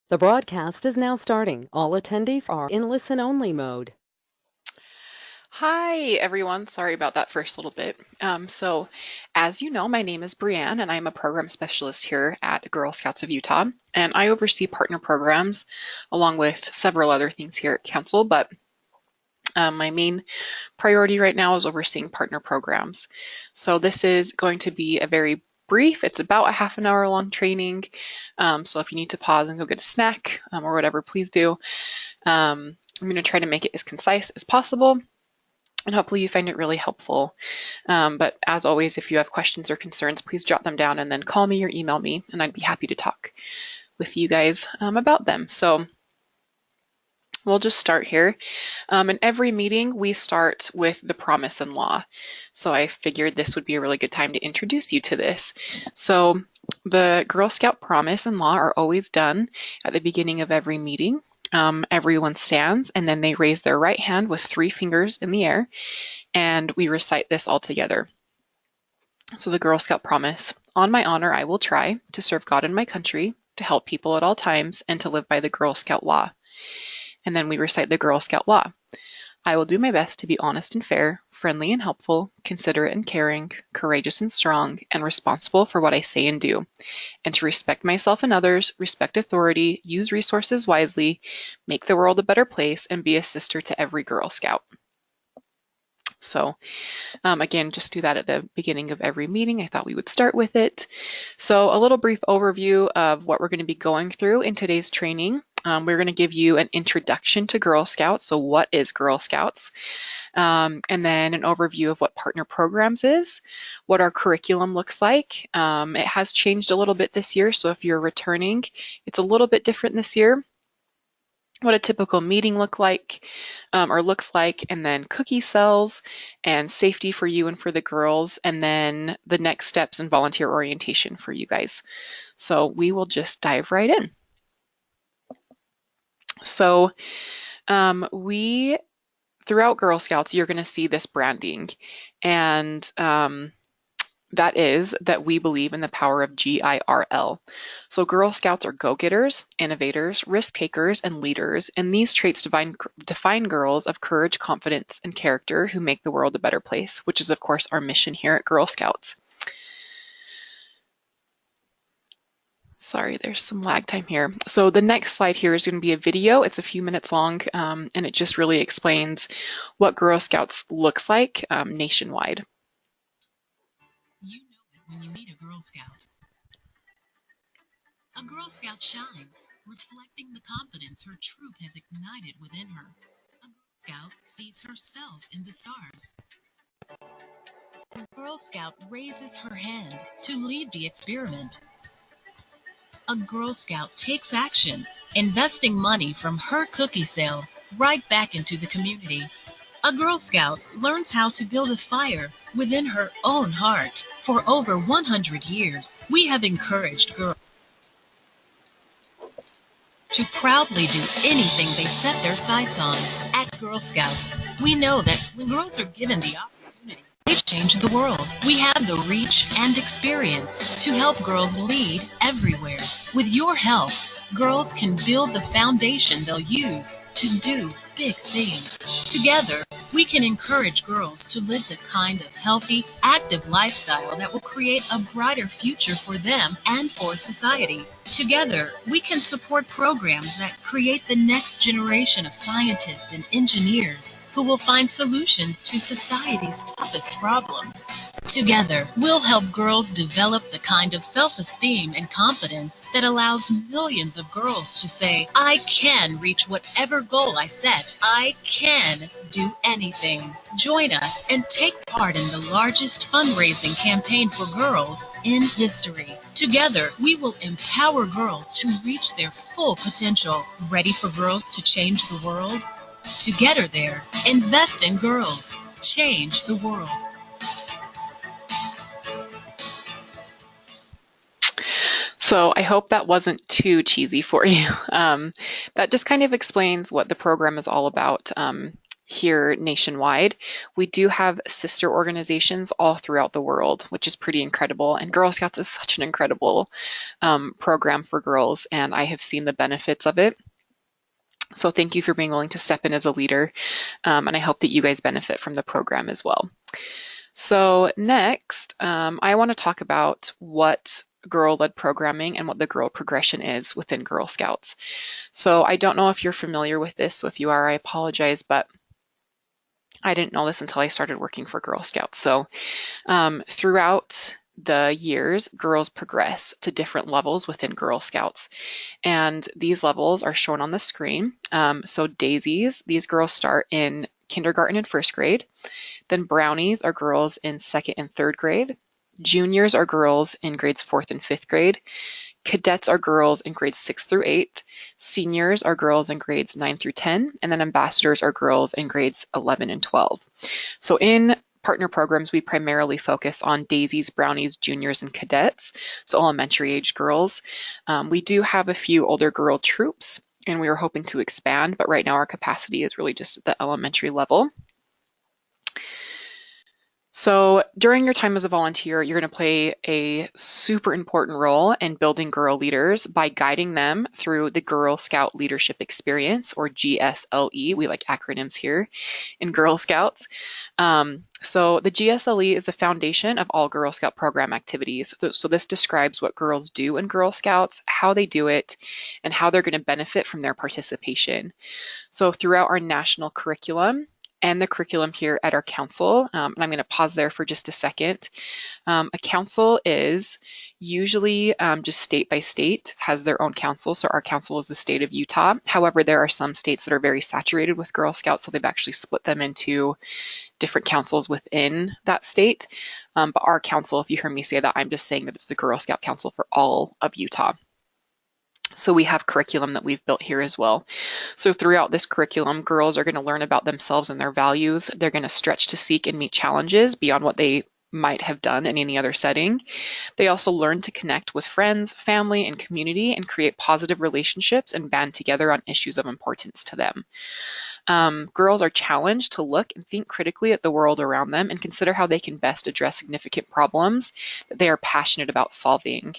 The broadcast is now starting. All attendees are in listen-only mode. Hi, everyone. Sorry about that first little bit. As you know, my name is Brianne, and I'm a program specialist here at Girl Scouts of Utah, and I oversee partner programs along with several other things here at Council, but my main priority right now is overseeing partner programs. So this is going to be a very brief, it's about a half an hour long training. So if you need to pause and go get a snack or whatever, please do. I'm going to try to make it as concise as possible, and hopefully you find it really helpful. But as always, if you have questions or concerns, please jot them down and then call me or email me, and I'd be happy to talk with you guys about them. So we'll just start here. In every meeting, we start with the promise and law. So I figured this would be a really good time to introduce you to this. So the Girl Scout promise and law are always done at the beginning of every meeting. Everyone stands and then they raise their right hand with 3 fingers in the air, and we recite this all together. So the Girl Scout promise: on my honor, I will try to serve God and my country, to help people at all times, and to live by the Girl Scout law. And then we recite the Girl Scout law. I will do my best to be honest and fair, friendly and helpful, considerate and caring, courageous and strong, and responsible for what I say and do, and to respect myself and others, respect authority, use resources wisely, make the world a better place, and be a sister to every Girl Scout. So again, just do that at the beginning of every meeting. I thought we would start with it. So a little brief overview of what we're going to be going through in today's training. We're going to give you an introduction to Girl Scouts. So what is Girl Scouts? And then an overview of what partner programs is, what our curriculum looks like. It has changed a little bit this year, so if you're returning, it's a little bit different this year. What a typical meeting looks like, and then cookie cells and safety for you and for the girls, and then the next steps and volunteer orientation for you guys. So we will just dive right in. So throughout Girl Scouts, you're going to see this branding, and that is that we believe in the power of GIRL. So Girl Scouts are go-getters, innovators, risk-takers, and leaders, and these traits define girls of courage, confidence, and character who make the world a better place, which is, of course, our mission here at Girl Scouts. Sorry, there's some lag time here. So the next slide here is going to be a video. It's a few minutes long, and it just really explains what Girl Scouts looks like nationwide. You know it when you meet a Girl Scout. A Girl Scout shines, reflecting the confidence her troop has ignited within her. A Girl Scout sees herself in the stars. A Girl Scout raises her hand to lead the experiment. A Girl Scout takes action, investing money from her cookie sale right back into the community. A Girl Scout learns how to build a fire within her own heart. For over 100 years, we have encouraged girls to proudly do anything they set their sights on. At Girl Scouts, we know that when girls are given the opportunity, they change the world. We have the reach and experience to help girls lead everywhere. With your help, girls can build the foundation they'll use to do big things. Together, we can encourage girls to live the kind of healthy, active lifestyle that will create a brighter future for them and for society. Together, we can support programs that create the next generation of scientists and engineers who will find solutions to society's toughest problems. Together, we'll help girls develop the kind of self-esteem and confidence that allows millions of girls to say, I can reach whatever goal I set. I can do anything. Join us and take part in the largest fundraising campaign for girls in history. Together, we will empower girls to reach their full potential. Ready for girls to change the world? To get her there, invest in girls. Change the world. So I hope that wasn't too cheesy for you. That just kind of explains what the program is all about. here nationwide. We do have sister organizations all throughout the world, which is pretty incredible. And Girl Scouts is such an incredible program for girls, and I have seen the benefits of it. So thank you for being willing to step in as a leader, and I hope that you guys benefit from the program as well. So next, I want to talk about what girl-led programming and what the girl progression is within Girl Scouts. So I don't know if you're familiar with this, so if you are, I apologize, but I didn't know this until I started working for Girl Scouts. So throughout the years, girls progress to different levels within Girl Scouts. And these levels are shown on the screen. So daisies, these girls start in kindergarten and first grade. Then brownies are girls in second and third grade. Juniors are girls in grades 4th and 5th grade. Cadets are girls in grades 6th through 8th. Seniors are girls in grades 9 through 10. And then ambassadors are girls in grades 11 and 12. So in partner programs, we primarily focus on daisies, brownies, juniors, and cadets, so elementary age girls. We do have a few older girl troops, and we are hoping to expand, but right now our capacity is really just at the elementary level. So during your time as a volunteer, you're going to play a super important role in building girl leaders by guiding them through the Girl Scout Leadership Experience, or GSLE. We like acronyms here in Girl Scouts. So the GSLE is the foundation of all Girl Scout program activities. So this describes what girls do in Girl Scouts, how they do it, and how they're going to benefit from their participation. So throughout our national curriculum, and the curriculum here at our council, and I'm going to pause there for just a second. A council is usually just state by state has their own council. So our council is the state of Utah. However, there are some states that are very saturated with Girl Scouts, so they've actually split them into different councils within that state. But our council, if you hear me say that, I'm just saying that it's the Girl Scout Council for all of Utah. So we have curriculum that we've built here as well. So throughout this curriculum, girls are going to learn about themselves and their values. They're going to stretch to seek and meet challenges beyond what they might have done in any other setting. They also learn to connect with friends, family, and community and create positive relationships and band together on issues of importance to them. Girls are challenged to look and think critically at the world around them and consider how they can best address significant problems that they are passionate about solving.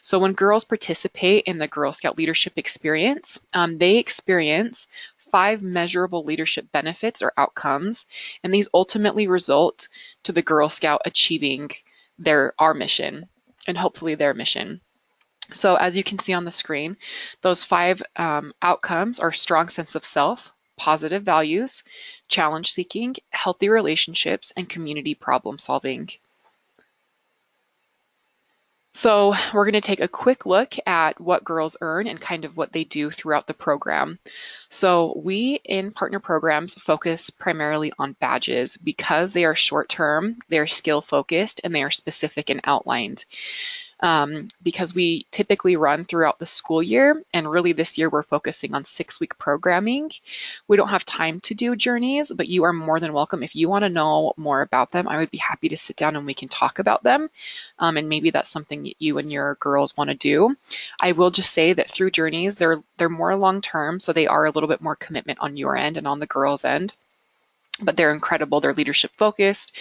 So when girls participate in the Girl Scout Leadership Experience, they experience 5 measurable leadership benefits or outcomes, and these ultimately result to the Girl Scout achieving our mission and hopefully their mission. So as you can see on the screen, those 5 outcomes are strong sense of self, positive values, challenge seeking, healthy relationships, and community problem solving. So we're going to take a quick look at what girls earn and kind of what they do throughout the program. So we in partner programs focus primarily on badges because they are short-term, they are skill-focused, and they are specific and outlined. Because we typically run throughout the school year, and really this year we're focusing on 6-week programming. We don't have time to do journeys, but you are more than welcome. If you want to know more about them, I would be happy to sit down and we can talk about them. And maybe that's something that you and your girls want to do. I will just say that through journeys, they're more long-term, so they are a little bit more commitment on your end and on the girls' end. But they're incredible. They're leadership focused.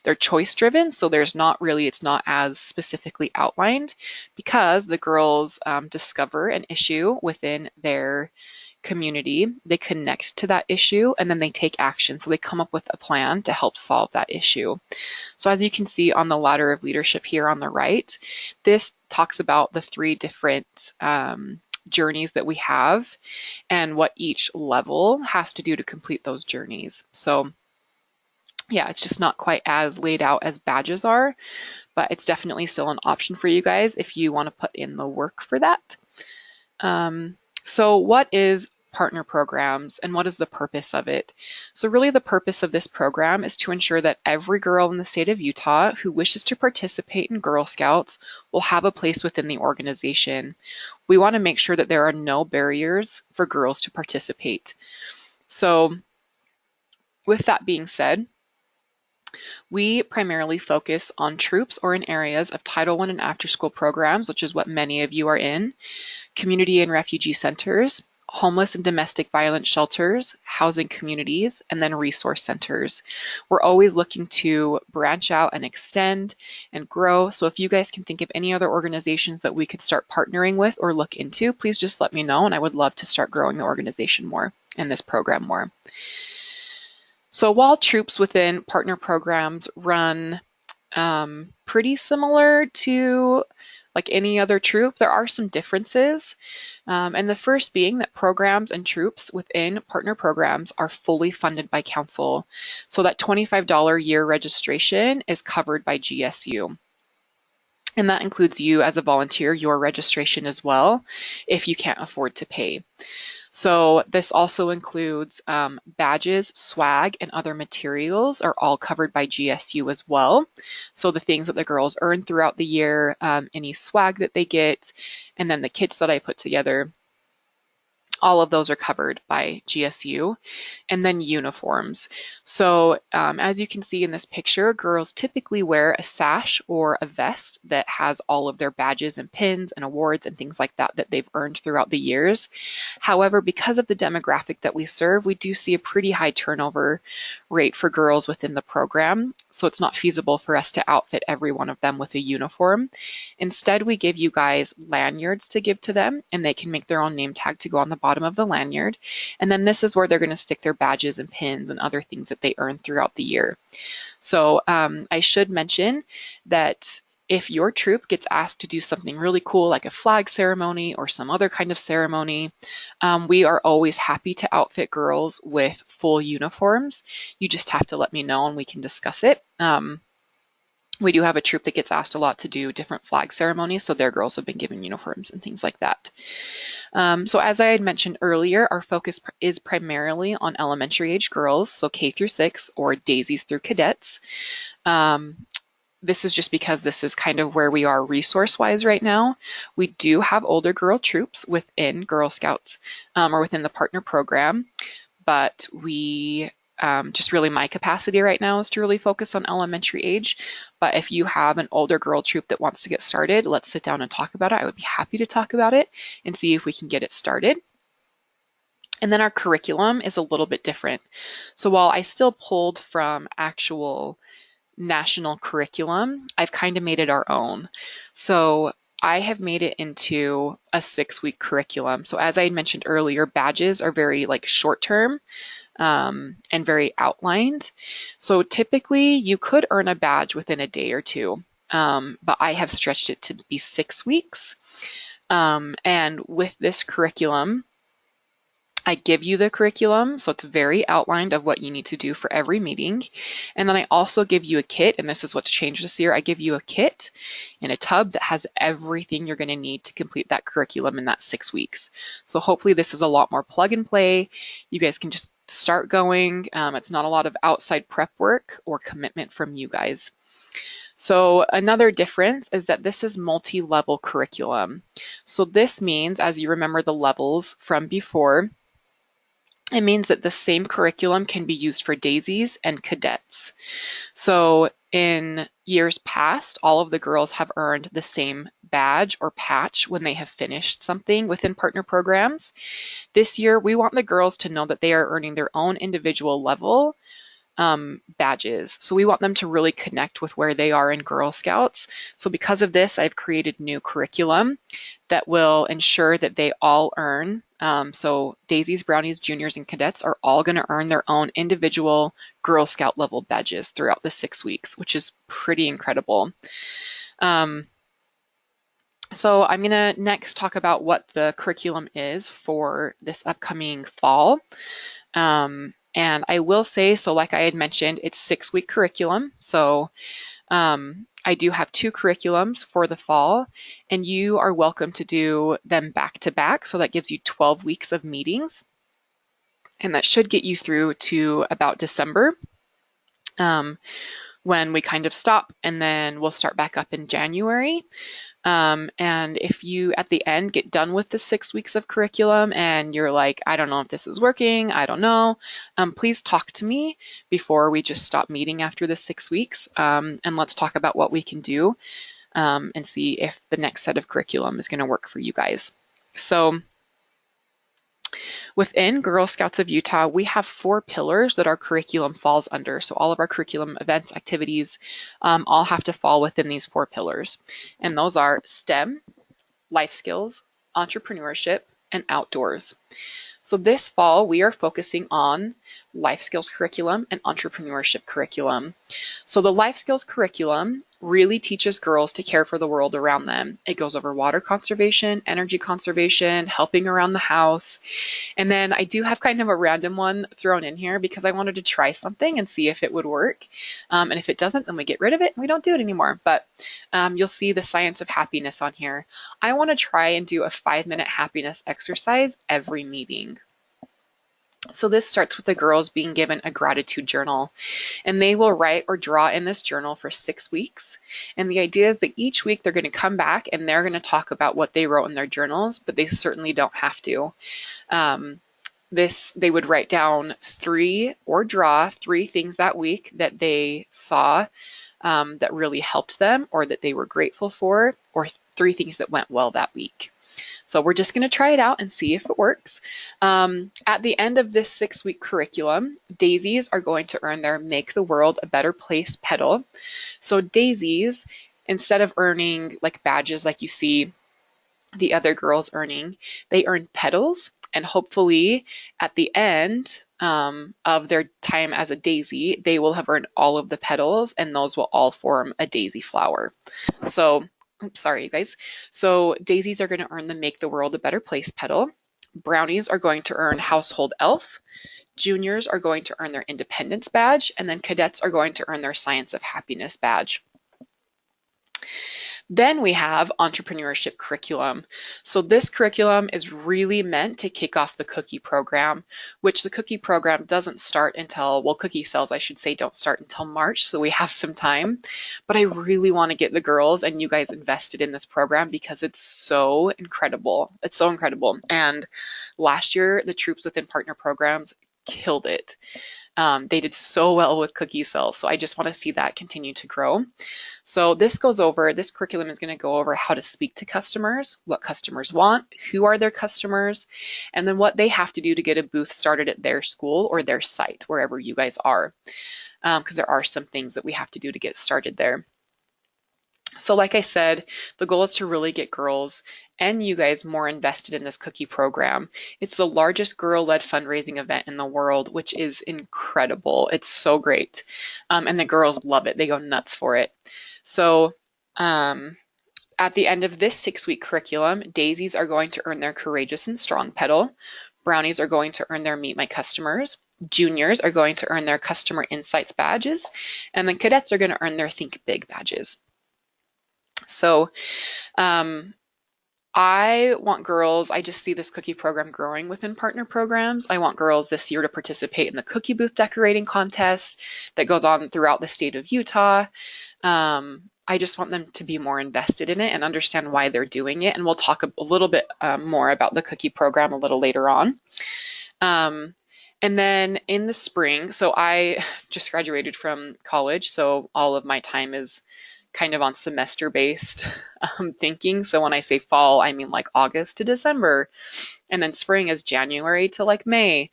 They're choice driven. So it's not as specifically outlined because the girls discover an issue within their community. They connect to that issue and then they take action. So they come up with a plan to help solve that issue. So as you can see on the ladder of leadership here on the right, this talks about the 3 different journeys that we have and what each level has to do to complete those journeys. So yeah, it's just not quite as laid out as badges are, but it's definitely still an option for you guys if you want to put in the work for that. So what is partner programs and what is the purpose of it? So really the purpose of this program is to ensure that every girl in the state of Utah who wishes to participate in Girl Scouts will have a place within the organization. We want to make sure that there are no barriers for girls to participate. So with that being said, we primarily focus on troops or in areas of Title I and after-school programs, which is what many of you are in, community and refugee centers, homeless and domestic violence shelters, housing communities, and then resource centers. We're always looking to branch out and extend and grow. So if you guys can think of any other organizations that we could start partnering with or look into, please just let me know, and I would love to start growing the organization more and this program more. So while troops within partner programs run pretty similar to like any other troop, there are some differences. And the first being that programs and troops within partner programs are fully funded by council. So that $25 year registration is covered by GSU. And that includes you as a volunteer, your registration as well, if you can't afford to pay. So this also includes badges, swag, and other materials are all covered by GSU as well. So the things that the girls earn throughout the year, any swag that they get, and then the kits that I put together, all of those are covered by GSU. And then uniforms. So as you can see in this picture, girls typically wear a sash or a vest that has all of their badges and pins and awards and things like that that they've earned throughout the years. However, because of the demographic that we serve, we do see a pretty high turnover rate for girls within the program. So it's not feasible for us to outfit every one of them with a uniform. Instead, we give you guys lanyards to give to them, and they can make their own name tag to go on the bottom of the lanyard. And then this is where they're going to stick their badges and pins and other things that they earn throughout the year. So I should mention that if your troop gets asked to do something really cool like a flag ceremony or some other kind of ceremony, we are always happy to outfit girls with full uniforms. You just have to let me know and we can discuss it. We do have a troop that gets asked a lot to do different flag ceremonies, so their girls have been given uniforms and things like that. So as I had mentioned earlier, our focus is primarily on elementary age girls, so K through 6 or daisies through cadets. This is just because this is kind of where we are resource-wise right now. We do have older girl troops within Girl Scouts or within the partner program, but we just really my capacity right now is to really focus on elementary age. But if you have an older girl troop that wants to get started, let's sit down and talk about it. I would be happy to talk about it and see if we can get it started. And then our curriculum is a little bit different. So while I still pulled from actual national curriculum, I've kind of made it our own. So I have made it into a 6-week curriculum. So as I had mentioned earlier, badges are very like short term and very outlined. So typically you could earn a badge within a day or two, but I have stretched it to be 6 weeks. And with this curriculum, I give you the curriculum, so it's very outlined of what you need to do for every meeting. And then I also give you a kit, and this is what's changed this year. I give you a kit in a tub that has everything you're going to need to complete that curriculum in that 6 weeks. So hopefully this is a lot more plug and play. You guys can just start going. It's not a lot of outside prep work or commitment from you guys. So another difference is that this is multi-level curriculum. So this means, as you remember the levels from before, it means that the same curriculum can be used for daisies and cadets. So in years past, all of the girls have earned the same badge or patch when they have finished something within partner programs. This year, we want the girls to know that they are earning their own individual level badges. So we want them to really connect with where they are in Girl Scouts. So because of this, I've created new curriculum that will ensure that they all earn. So daisies, brownies, juniors, and cadets are all going to earn their own individual Girl Scout level badges throughout the 6 weeks, which is pretty incredible. So I'm going to next talk about what the curriculum is for this upcoming fall. And I will say, so like I had mentioned, it's 6-week curriculum. So I do have 2 curriculums for the fall, and you are welcome to do them back to back. So that gives you 12 weeks of meetings, and that should get you through to about December, when we kind of stop, and then we'll start back up in January. And if you at the end get done with the 6 weeks of curriculum and you're like, I don't know if this is working, I don't know, please talk to me before we just stop meeting after the 6 weeks, and let's talk about what we can do and see if the next set of curriculum is going to work for you guys. So Within Girl Scouts of Utah, we have 4 pillars that our curriculum falls under. So all of our curriculum events, activities, all have to fall within these 4 pillars. And those are STEM, life skills, entrepreneurship, and outdoors. So this fall, we are focusing on life skills curriculum and entrepreneurship curriculum. So the life skills curriculum really teaches girls to care for the world around them. It goes over water conservation, energy conservation, helping around the house. And then I do have kind of a random one thrown in here because I wanted to try something and see if it would work. And if it doesn't, then we get rid of it and we don't do it anymore. But you'll see the science of happiness on here. I want to try and do a 5-minute happiness exercise every meeting. So this starts with the girls being given a gratitude journal, and they will write or draw in this journal for 6 weeks. And the idea is that each week they're going to come back and they're going to talk about what they wrote in their journals, but they certainly don't have to. They would write down 3 or draw 3 things that week that they saw that really helped them or that they were grateful for, or 3 things that went well that week. So we're just going to try it out and see if it works. At the end of this 6-week curriculum, daisies are going to earn their Make the World a Better Place pedal. So daisies, instead of earning like badges like you see the other girls earning, they earn petals, and hopefully at the end of their time as a daisy, they will have earned all of the petals, and those will all form a daisy flower. So oops, sorry, you guys. So daisies are going to earn the Make the World a Better Place pedal. Brownies are going to earn Household Elf. Juniors are going to earn their Independence badge. And then cadets are going to earn their Science of Happiness badge. Then we have entrepreneurship curriculum. So this curriculum is really meant to kick off the cookie program, which the cookie program doesn't start until, well, cookie sales, I should say, don't start until March, so we have some time. But I really want to get the girls and you guys invested in this program because it's so incredible. It's so incredible. And last year, the troops within partner programs killed it. They did so well with cookie sales, so I just want to see that continue to grow. So this curriculum is going to go over how to speak to customers, what customers want, who are their customers, and then what they have to do to get a booth started at their school or their site, wherever you guys are, because there are some things that we have to do to get started there. So like I said, the goal is to really get girls and you guys more invested in this cookie program. It's the largest girl-led fundraising event in the world, which is incredible. It's so great. And the girls love it. They go nuts for it. So at the end of this 6-week curriculum, daisies are going to earn their Courageous and Strong pedal. Brownies are going to earn their Meet My Customers. Juniors are going to earn their Customer Insights badges. And then cadets are going to earn their Think Big badges. So I want girls, I just see this cookie program growing within partner programs. I want girls this year to participate in the cookie booth decorating contest that goes on throughout the state of Utah. I just want them to be more invested in it and understand why they're doing it. And we'll talk a little bit more about the cookie program a little later on. And then in the spring, so I just graduated from college, so all of my time is kind of on semester-based thinking. So when I say fall, I mean like August to December, and then spring is January to like May,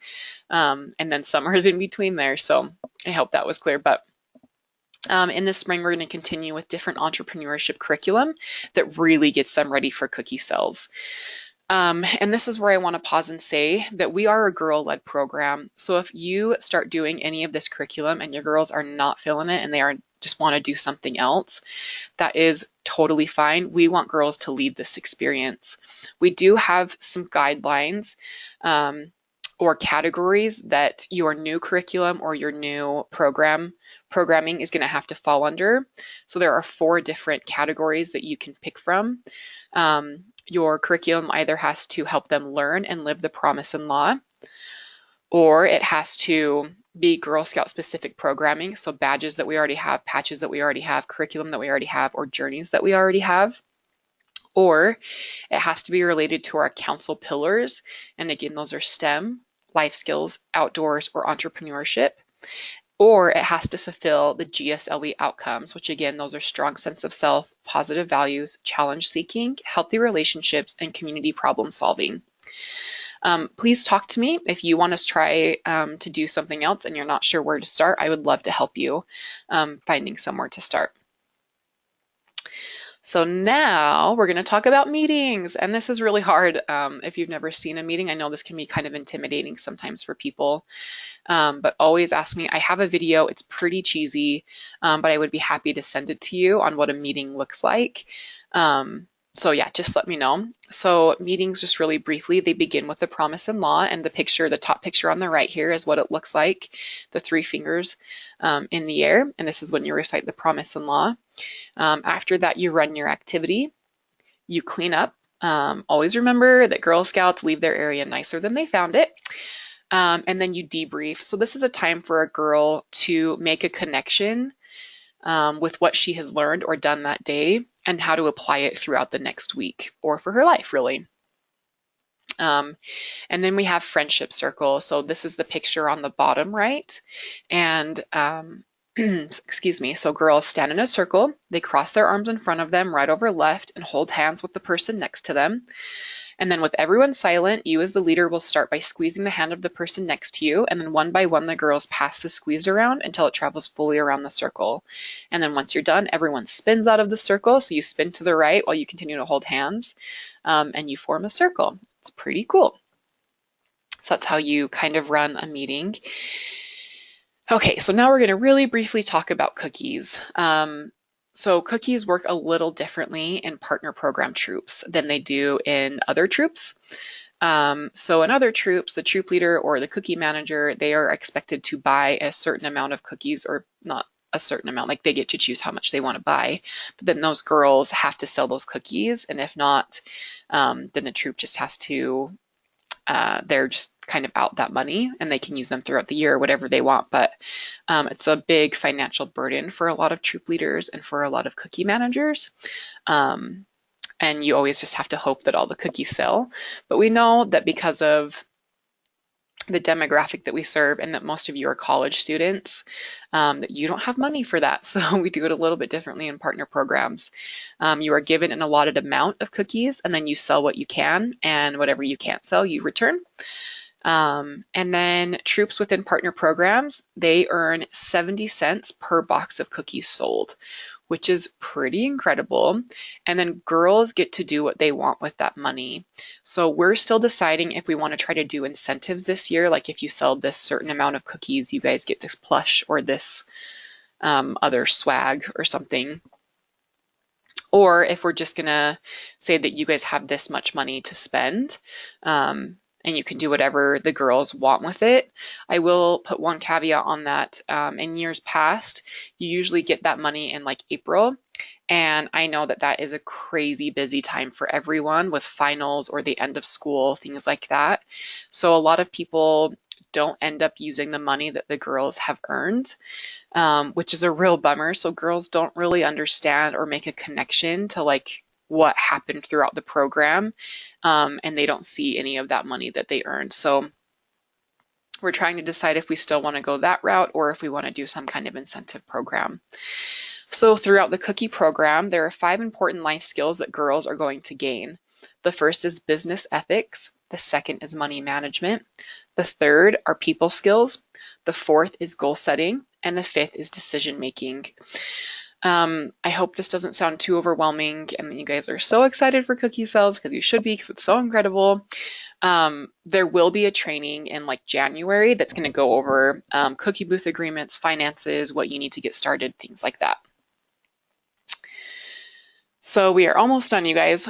and then summer is in between there. So I hope that was clear. But in the spring, we're going to continue with different entrepreneurship curriculum that really gets them ready for cookie sales. And this is where I want to pause and say that we are a girl-led program. So if you start doing any of this curriculum and your girls are not feeling it and they just want to do something else, that is totally fine. We want girls to lead this experience. We do have some guidelines or categories that your new curriculum or your new programming is going to have to fall under. So there are 4 different categories that you can pick from. Your curriculum either has to help them learn and live the promise and law, or it has to be Girl Scout specific programming, so badges that we already have, patches that we already have, curriculum that we already have, or journeys that we already have. Or it has to be related to our council pillars, and again, those are STEM, life skills, outdoors, or entrepreneurship. Or it has to fulfill the GSLE outcomes, which again, those are strong sense of self, positive values, challenge seeking, healthy relationships, and community problem solving. Please talk to me if you want us to try to do something else and you're not sure where to start. I would love to help you finding somewhere to start. So now we're going to talk about meetings, and this is really hard if you've never seen a meeting. I know this can be kind of intimidating sometimes for people, but always ask me. I have a video, it's pretty cheesy, but I would be happy to send it to you on what a meeting looks like. So yeah, just let me know. So meetings, just really briefly, they begin with the promise and law, and the top picture on the right here is what it looks like, the 3 fingers in the air, and this is when you recite the promise and law. After that, you run your activity, you clean up. Always remember that Girl Scouts leave their area nicer than they found it. And then you debrief. So this is a time for a girl to make a connection with what she has learned or done that day and how to apply it throughout the next week or for her life, really. And then we have friendship circle. So this is the picture on the bottom right. And excuse me, so girls stand in a circle, they cross their arms in front of them, right over left, and hold hands with the person next to them. And then with everyone silent, you as the leader will start by squeezing the hand of the person next to you, and then one by one the girls pass the squeeze around until it travels fully around the circle. And then once you're done, everyone spins out of the circle, so you spin to the right while you continue to hold hands, and you form a circle. It's pretty cool. So that's how you kind of run a meeting. Okay, so now we're going to really briefly talk about cookies. So cookies work a little differently in partner program troops than they do in other troops. So in other troops, the troop leader or the cookie manager, they are expected to buy a certain amount of cookies, or not a certain amount, like they get to choose how much they want to buy. But then those girls have to sell those cookies, and if not, then the troop just has to, they're just kind of out that money, and they can use them throughout the year, whatever they want. But it's a big financial burden for a lot of troop leaders and for a lot of cookie managers. And you always just have to hope that all the cookies sell. But we know that because of the demographic that we serve and that most of you are college students, that you don't have money for that. So we do it a little bit differently in partner programs. You are given an allotted amount of cookies, and then you sell what you can, and whatever you can't sell, you return. And then troops within partner programs, they earn 70 cents per box of cookies sold, which is pretty incredible. And then girls get to do what they want with that money. So we're still deciding if we want to try to do incentives this year, like if you sell this certain amount of cookies, you guys get this plush or this other swag or something. Or if we're just gonna say that you guys have this much money to spend, and you can do whatever the girls want with it. I will put one caveat on that. In years past, you usually get that money in like April, and I know that that is a crazy busy time for everyone with finals or the end of school, things like that. So a lot of people don't end up using the money that the girls have earned, which is a real bummer. So girls don't really understand or make a connection to like what happened throughout the program, and they don't see any of that money that they earned. So we're trying to decide if we still want to go that route or if we want to do some kind of incentive program. So throughout the cookie program, there are 5 important life skills that girls are going to gain. The first is business ethics. The second is money management. The third are people skills. The fourth is goal setting. And the fifth is decision making. I hope this doesn't sound too overwhelming and that you guys are so excited for cookie sales, because you should be, because it's so incredible. There will be a training in like January that's going to go over cookie booth agreements, finances, what you need to get started, things like that. So we are almost done, you guys.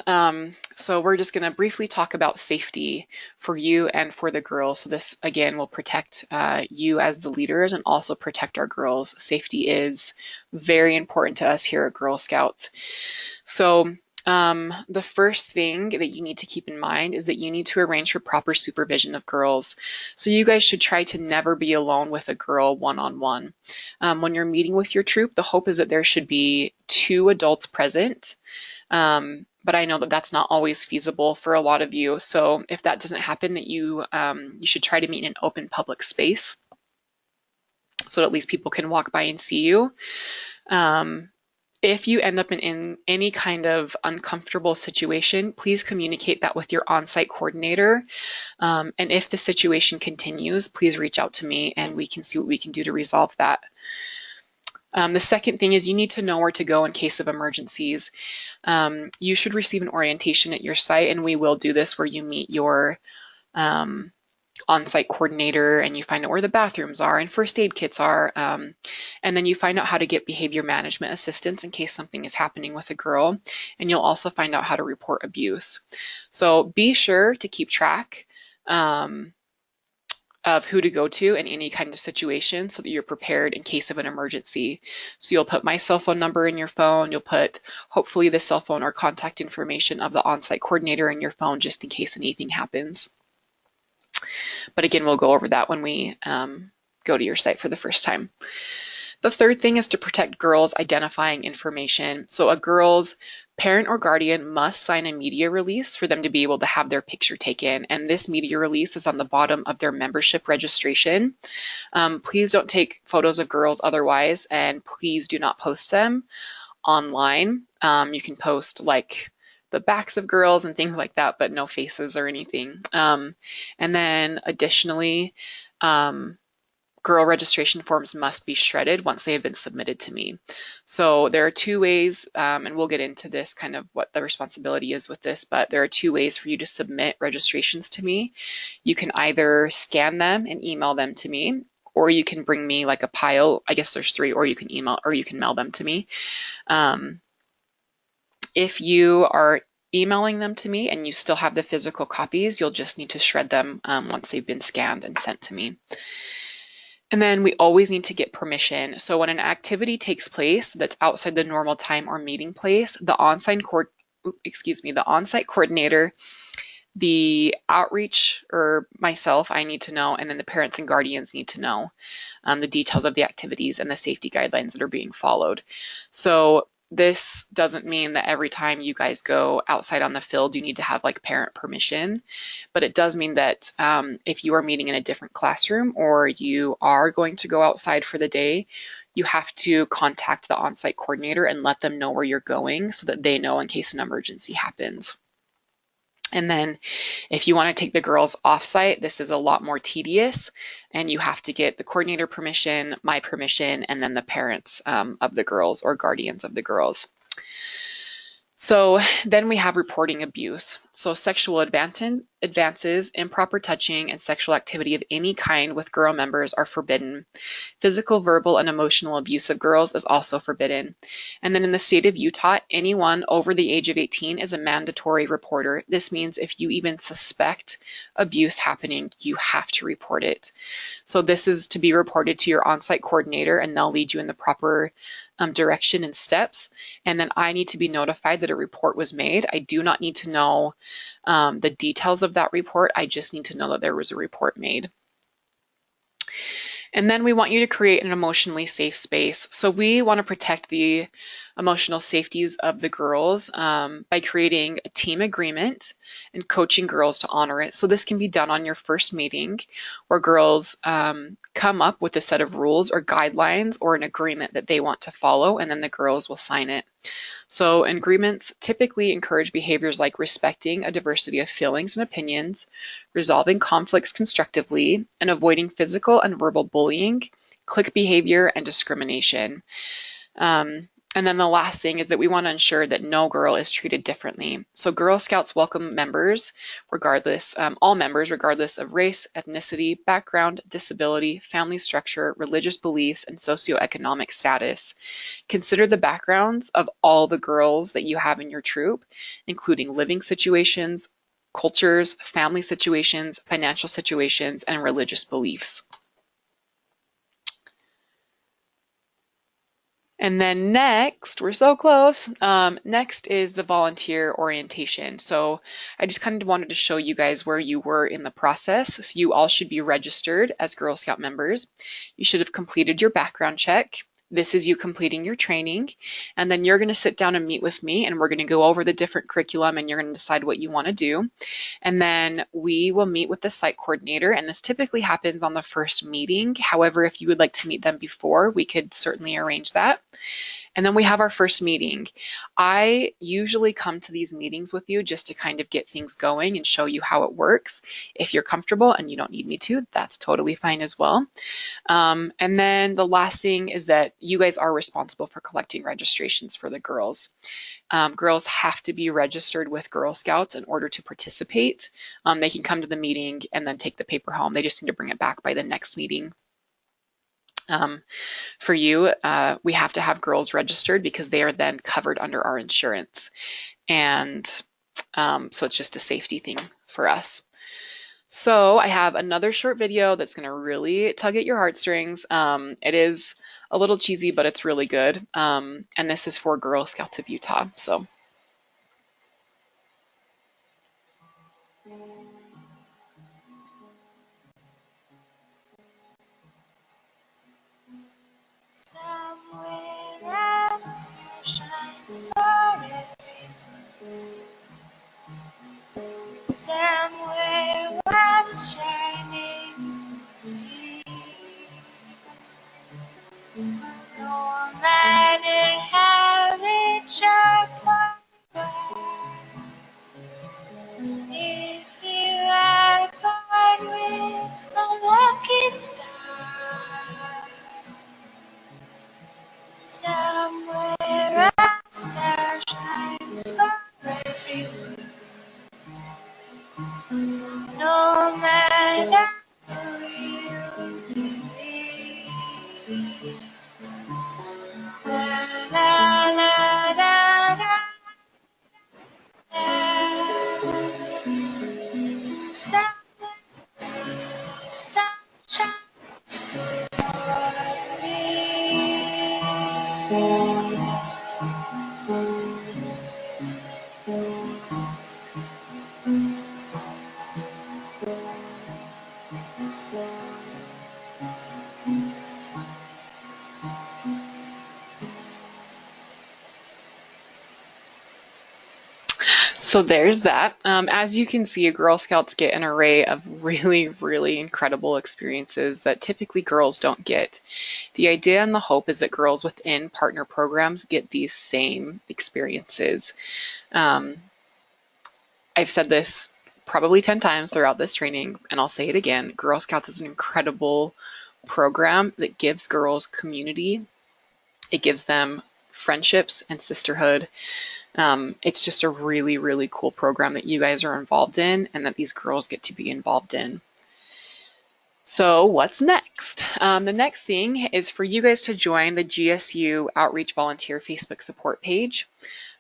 So we're just going to briefly talk about safety for you and for the girls. So this, again, will protect you as the leaders and also protect our girls. Safety is very important to us here at Girl Scouts. So the first thing that you need to keep in mind is that you need to arrange for proper supervision of girls. So you guys should try to never be alone with a girl one-on-one. When you're meeting with your troop, the hope is that there should be 2 adults present. But I know that that's not always feasible for a lot of you. So if that doesn't happen, that you should try to meet in an open public space so that at least people can walk by and see you. If you end up in any kind of uncomfortable situation, please communicate that with your on-site coordinator. And if the situation continues, please reach out to me and we can see what we can do to resolve that. The second thing is you need to know where to go in case of emergencies. You should receive an orientation at your site, and we will do this where you meet your on-site coordinator and you find out where the bathrooms are and first aid kits are, and then you find out how to get behavior management assistance in case something is happening with a girl, and you'll also find out how to report abuse. So be sure to keep track of who to go to in any kind of situation so that you're prepared in case of an emergency. So you'll put my cell phone number in your phone, you'll put hopefully the cell phone or contact information of the on-site coordinator in your phone just in case anything happens. But again, we'll go over that when we go to your site for the first time. The third thing is to protect girls' identifying information. So a girl's parent or guardian must sign a media release for them to be able to have their picture taken. And this media release is on the bottom of their membership registration. Please don't take photos of girls otherwise, and please do not post them online. You can post like the backs of girls and things like that, but no faces or anything. And then additionally, girl registration forms must be shredded once they have been submitted to me. So there are two ways, and we'll get into this kind of what the responsibility is with this, but there are two ways for you to submit registrations to me. You can either scan them and email them to me, or you can bring me like a pile. I guess there's three, or you can email, or you can mail them to me. If you are emailing them to me and you still have the physical copies, you'll just need to shred them once they've been scanned and sent to me. And then we always need to get permission. So when an activity takes place that's outside the normal time or meeting place, the on-site coordinator, the outreach, or myself, I need to know, and then the parents and guardians need to know the details of the activities and the safety guidelines that are being followed. So this doesn't mean that every time you guys go outside on the field, you need to have like parent permission, but it does mean that if you are meeting in a different classroom or you are going to go outside for the day, you have to contact the on-site coordinator and let them know where you're going so that they know in case an emergency happens. And then if you want to take the girls off-site, this is a lot more tedious, and you have to get the coordinator permission, my permission, and then the parents of the girls or guardians of the girls. So then we have reporting abuse. So sexual advances, improper touching, and sexual activity of any kind with girl members are forbidden. Physical, verbal, and emotional abuse of girls is also forbidden. And then in the state of Utah, anyone over the age of 18 is a mandatory reporter. This means if you even suspect abuse happening, you have to report it. So this is to be reported to your on-site coordinator, and they'll lead you in the proper direction and steps. And then I need to be notified that a report was made. I do not need to know the details of that report. I just need to know that there was a report made. And then we want you to create an emotionally safe space. So we want to protect the emotional safeties of the girls by creating a team agreement and coaching girls to honor it. So this can be done on your first meeting, where girls come up with a set of rules or guidelines or an agreement that they want to follow, and then the girls will sign it. So agreements typically encourage behaviors like respecting a diversity of feelings and opinions, resolving conflicts constructively, and avoiding physical and verbal bullying, clique behavior, and discrimination. And then the last thing is that we want to ensure that no girl is treated differently. So Girl Scouts welcome members, all members, regardless of race, ethnicity, background, disability, family structure, religious beliefs, and socioeconomic status. Consider the backgrounds of all the girls that you have in your troop, including living situations, cultures, family situations, financial situations, and religious beliefs. And then next, we're so close, next is the volunteer orientation. So I just kind of wanted to show you guys where you were in the process. So you all should be registered as Girl Scout members. You should have completed your background check. This is you completing your training, and then you're going to sit down and meet with me, and we're going to go over the different curriculum, and you're going to decide what you want to do. And then we will meet with the site coordinator, and this typically happens on the first meeting. However, if you would like to meet them before, we could certainly arrange that. And then we have our first meeting. I usually come to these meetings with you just to kind of get things going and show you how it works. If you're comfortable and you don't need me to, that's totally fine as well. And then the last thing is that you guys are responsible for collecting registrations for the girls. Girls have to be registered with Girl Scouts in order to participate. They can come to the meeting and then take the paper home. They just need to bring it back by the next meeting. For you, we have to have girls registered because they are then covered under our insurance. And so it's just a safety thing for us. So I have another short video that's going to really tug at your heartstrings. It is a little cheesy, but it's really good. And this is for Girl Scouts of Utah. So. Somewhere a star shines for everyone. Somewhere one's shining. No matter how rich or poor you are, if you are born with a lucky star, somewhere a star shines for everyone. No matter who you believe. La la la la la. Somewhere a star shines for me. So there's that. As you can see, Girl Scouts get an array of really, really incredible experiences that typically girls don't get. The idea and the hope is that girls within partner programs get these same experiences. I've said this probably 10 times throughout this training, and I'll say it again. Girl Scouts is an incredible program that gives girls community. It gives them friendships and sisterhood. It's just a really, really cool program that you guys are involved in and that these girls get to be involved in. So what's next? The next thing is for you guys to join the GSU Outreach Volunteer Facebook support page.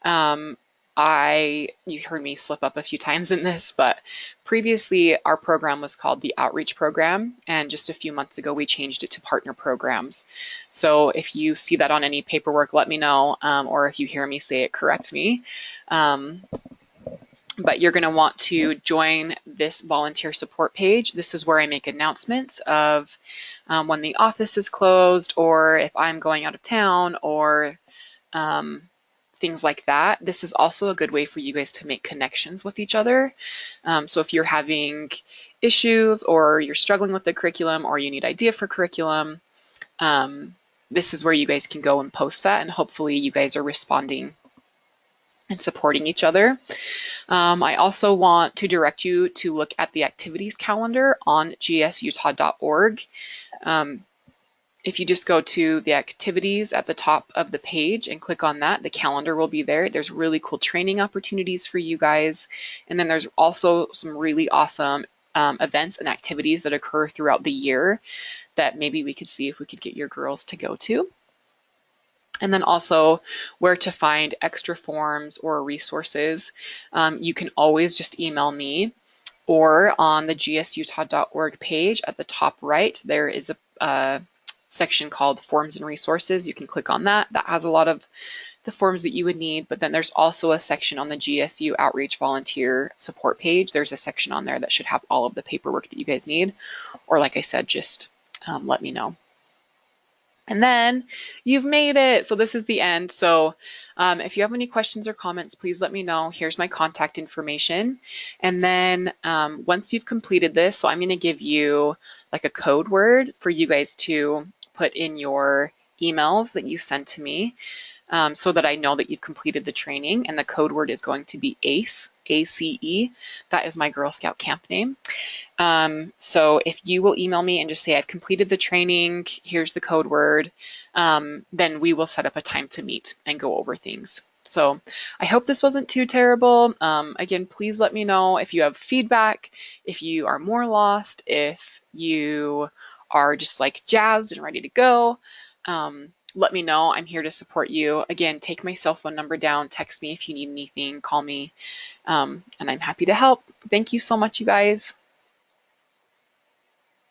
You heard me slip up a few times in this, but previously our program was called the Outreach Program, and just a few months ago we changed it to Partner Programs. So if you see that on any paperwork, let me know, or if you hear me say it, correct me. But you're going to want to join this volunteer support page. This is where I make announcements of when the office is closed, or if I'm going out of town, or things like that. This is also a good way for you guys to make connections with each other. So if you're having issues, or you're struggling with the curriculum, or you need idea for curriculum, this is where you guys can go and post that, and hopefully you guys are responding and supporting each other. I also want to direct you to look at the activities calendar on gsutah.org. If you just go to the activities at the top of the page and click on that, the calendar will be there. There's really cool training opportunities for you guys. And then there's also some really awesome events and activities that occur throughout the year that maybe we could see if we could get your girls to go to. And then also where to find extra forms or resources. You can always just email me, or on the gsutah.org page at the top right, there is a section called Forms and Resources. You can click on that. That has a lot of the forms that you would need, but then there's also a section on the GSU Outreach Volunteer Support page. There's a section on there that should have all of the paperwork that you guys need, or like I said, just let me know. And then you've made it. So this is the end. So if you have any questions or comments, please let me know. Here's my contact information. And then once you've completed this, so I'm going to give you like a code word for you guys to put in your emails that you send to me. so that I know that you've completed the training. And the code word is going to be ACE, ACE. That is my Girl Scout camp name. So if you will email me and just say I've completed the training, here's the code word, then we will set up a time to meet and go over things. So I hope this wasn't too terrible. Again, please let me know if you have feedback, if you are more lost, if you are just like jazzed and ready to go. Let me know. I'm here to support you. Again, take my cell phone number down, text me if you need anything, call me, and I'm happy to help. Thank you so much, you guys.